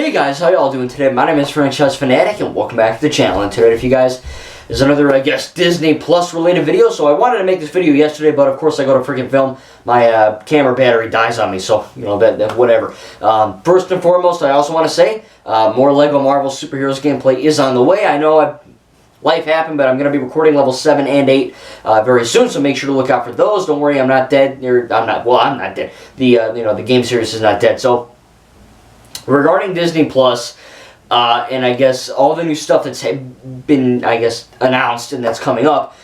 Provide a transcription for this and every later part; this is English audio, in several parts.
Hey guys, how y'all doing today? My name is Franchise Fanatic and welcome back to the channel. And today, if you guys, is another, Disney Plus related video. So I wanted to make this video yesterday, but of course I go to freaking film. My camera battery dies on me, so, that whatever. First and foremost, I also want to say, more LEGO Marvel Superheroes gameplay is on the way. I know life happened, but I'm going to be recording level 7 and 8 very soon, so make sure to look out for those. Don't worry, I'm not dead. I'm not dead. The game series is not dead. So, regarding Disney Plus, and I guess all the new stuff that's been, announced and that's coming up,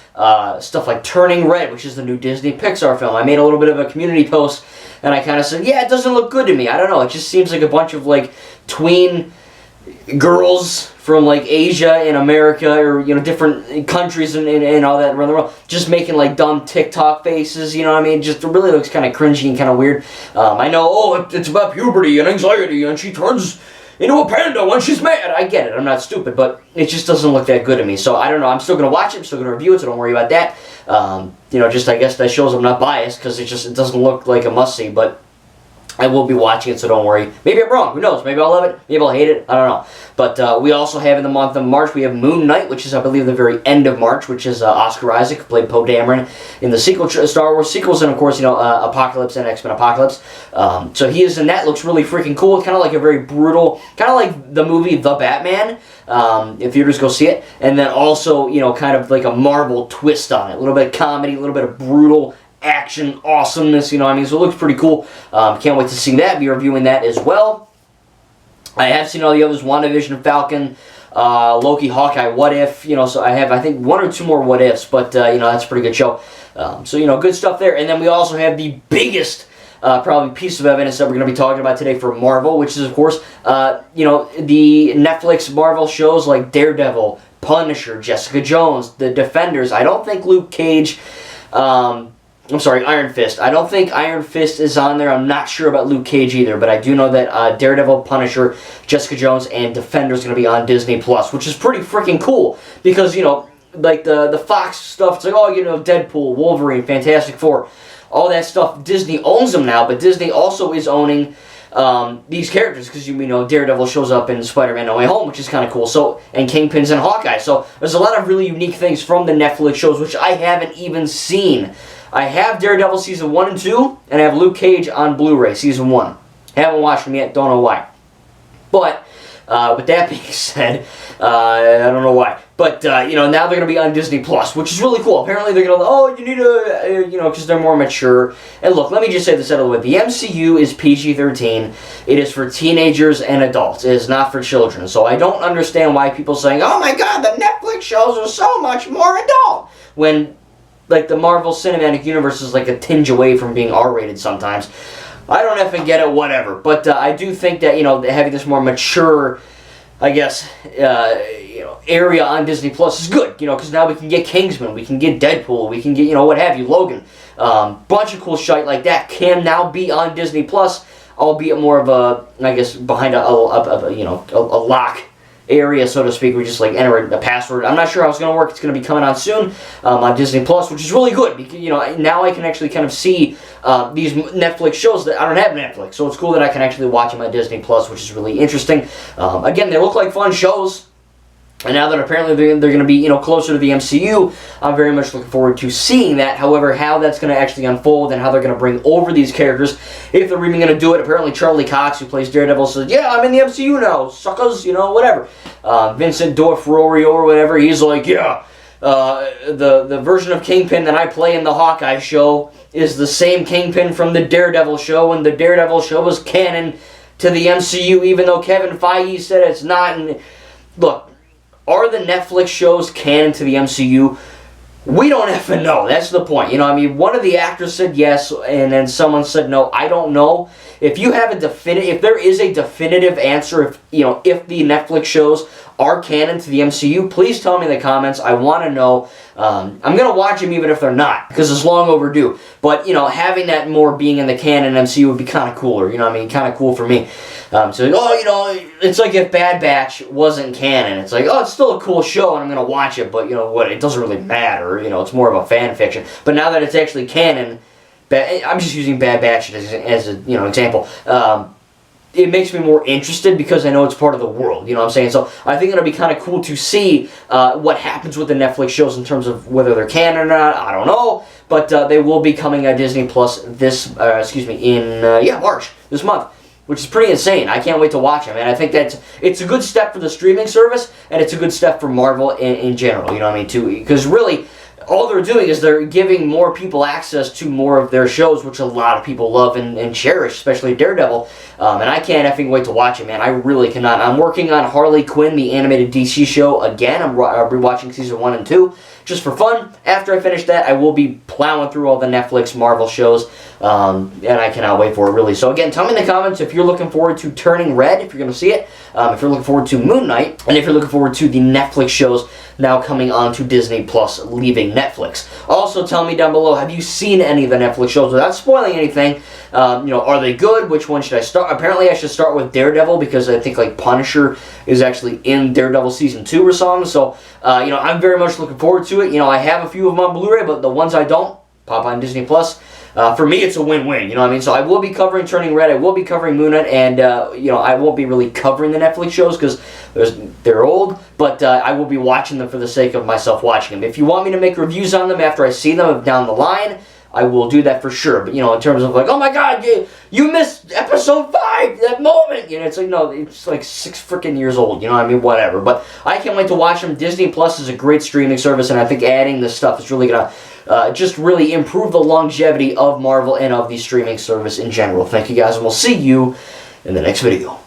stuff like Turning Red, which is the new Disney Pixar film. I made a little bit of a community post, and I kind of said, yeah, it doesn't look good to me. I don't know, it just seems like a bunch of, tween girls from, Asia and America, or, different countries and all that around the world, just making, dumb TikTok faces, you know what I mean? Just really looks kind of cringy and kind of weird. I know, it's about puberty and anxiety, and she turns into a panda when she's mad. I get it, I'm not stupid, but it just doesn't look that good to me. So, I don't know, I'm still going to watch it, I'm still going to review it, so don't worry about that. I guess that shows I'm not biased, because it doesn't look like a must-see, but I will be watching it, so don't worry. Maybe I'm wrong. Who knows? Maybe I'll love it. Maybe I'll hate it. I don't know. But we also have in the month of March, we have Moon Knight, which is, I believe, the very end of March, which is Oscar Isaac, who played Poe Dameron in the Star Wars sequels, and, of course, Apocalypse and X-Men Apocalypse. So he is in that. Looks really freaking cool. Kind of like a very brutal, kind of like the movie The Batman. If theaters go see it. And then also, kind of like a Marvel twist on it. A little bit of comedy, a little bit of brutal action awesomeness, so it looks pretty cool. Can't wait to see that, be reviewing that as well. I have seen all the others, WandaVision, Falcon, Loki, Hawkeye, What If, so I have, I think, one or two more What Ifs, but, that's a pretty good show. Good stuff there. And then we also have the biggest, probably piece of evidence that we're going to be talking about today for Marvel, which is, of course, the Netflix Marvel shows like Daredevil, Punisher, Jessica Jones, The Defenders. I don't think Luke Cage, Iron Fist. I don't think Iron Fist is on there. I'm not sure about Luke Cage either, but I do know that Daredevil, Punisher, Jessica Jones, and Defenders are going to be on Disney Plus, which is pretty freaking cool because, the Fox stuff, it's like, Deadpool, Wolverine, Fantastic Four, all that stuff, Disney owns them now, but Disney also is owning these characters, because Daredevil shows up in Spider-Man No Way Home, which is kind of cool. So, and Kingpin's in Hawkeye. So there's a lot of really unique things from the Netflix shows, which I haven't even seen. I have Daredevil Season 1 and 2, and I have Luke Cage on Blu-ray Season 1. Haven't watched them yet, don't know why. But, with that being said, I don't know why. But, now they're going to be on Disney Plus, which is really cool. Apparently they're going to, you need to, because they're more mature. And look, let me just say this out of the way. The MCU is PG-13. It is for teenagers and adults. It is not for children. So I don't understand why people are saying, oh my god, the Netflix shows are so much more adult. When the Marvel Cinematic Universe is a tinge away from being R-rated sometimes. I don't effing get it, whatever. But I do think that, having this more mature, area on Disney Plus is good, because now we can get Kingsman, we can get Deadpool, we can get, what have you, Logan. Bunch of cool shit like that can now be on Disney Plus, albeit more of a, behind a lock area, so to speak. We just enter a password. I'm not sure how it's going to work. It's going to be coming on soon on Disney Plus, which is really good because now I can actually kind of see these Netflix shows that I don't have Netflix, so it's cool that I can actually watch them on Disney Plus, which is really interesting. Again, they look like fun shows. And now that apparently they're going to be, closer to the MCU, I'm very much looking forward to seeing that. However, how that's going to actually unfold and how they're going to bring over these characters, if they're even going to do it. Apparently Charlie Cox, who plays Daredevil, says, yeah, I'm in the MCU now, suckers, whatever. Vincent D'Onofrio or whatever, he's like, yeah, the version of Kingpin that I play in the Hawkeye show is the same Kingpin from the Daredevil show, and the Daredevil show was canon to the MCU, even though Kevin Feige said it's not. And look, are the Netflix shows canon to the MCU? We don't effing know. That's the point. One of the actors said yes, and then someone said no. I don't know. If you have if there is a definitive answer, if the Netflix shows are canon to the MCU, please tell me in the comments. I want to know. I'm going to watch them even if they're not, because it's long overdue. But, having that more being in the canon MCU would be kind of cooler. Kind of cool for me. It's like if Bad Batch wasn't canon. It's it's still a cool show and I'm going to watch it, but, it doesn't really matter. It's more of a fan fiction. But now that it's actually canon, I'm just using Bad Batch as an example. it makes me more interested because I know it's part of the world, you know what I'm saying? So I think it'll be kind of cool to see what happens with the Netflix shows in terms of whether they're canon or not, I don't know. But they will be coming at Disney Plus in March, this month, which is pretty insane. I can't wait to watch them, and I think that it's a good step for the streaming service, and it's a good step for Marvel in general, you know what I mean, too, because really, all they're doing is they're giving more people access to more of their shows, which a lot of people love and cherish, especially Daredevil. And I can't effing wait to watch it, man. I really cannot. I'm working on Harley Quinn, the animated DC show, again. I'm rewatching season 1 and 2 just for fun. After I finish that, I will be plowing through all the Netflix Marvel shows, and I cannot wait for it, really. So again, tell me in the comments if you're looking forward to Turning Red, if you're going to see it, if you're looking forward to Moon Knight, and if you're looking forward to the Netflix shows now coming on to Disney Plus, leaving Netflix. Also, tell me down below, have you seen any of the Netflix shows without spoiling anything? Are they good? Which one should I start? Apparently, I should start with Daredevil because I think like Punisher is actually in Daredevil season 2 or something. So, I'm very much looking forward to it. I have a few of them on Blu-ray, but the ones I don't, pop on Disney Plus. For me, it's a win-win, you know what I mean? So I will be covering Turning Red, I will be covering Moon Knight, and, I won't be really covering the Netflix shows because they're old, but I will be watching them for the sake of myself watching them. If you want me to make reviews on them after I see them down the line, I will do that for sure. But, in terms of like, oh my god, you missed episode 5, that moment! It's like, no, it's like 6 freaking years old, you know what I mean? Whatever. But I can't wait to watch them. Disney Plus is a great streaming service, and I think adding this stuff is really going to just really improve the longevity of Marvel and of the streaming service in general. Thank you guys, and we'll see you in the next video.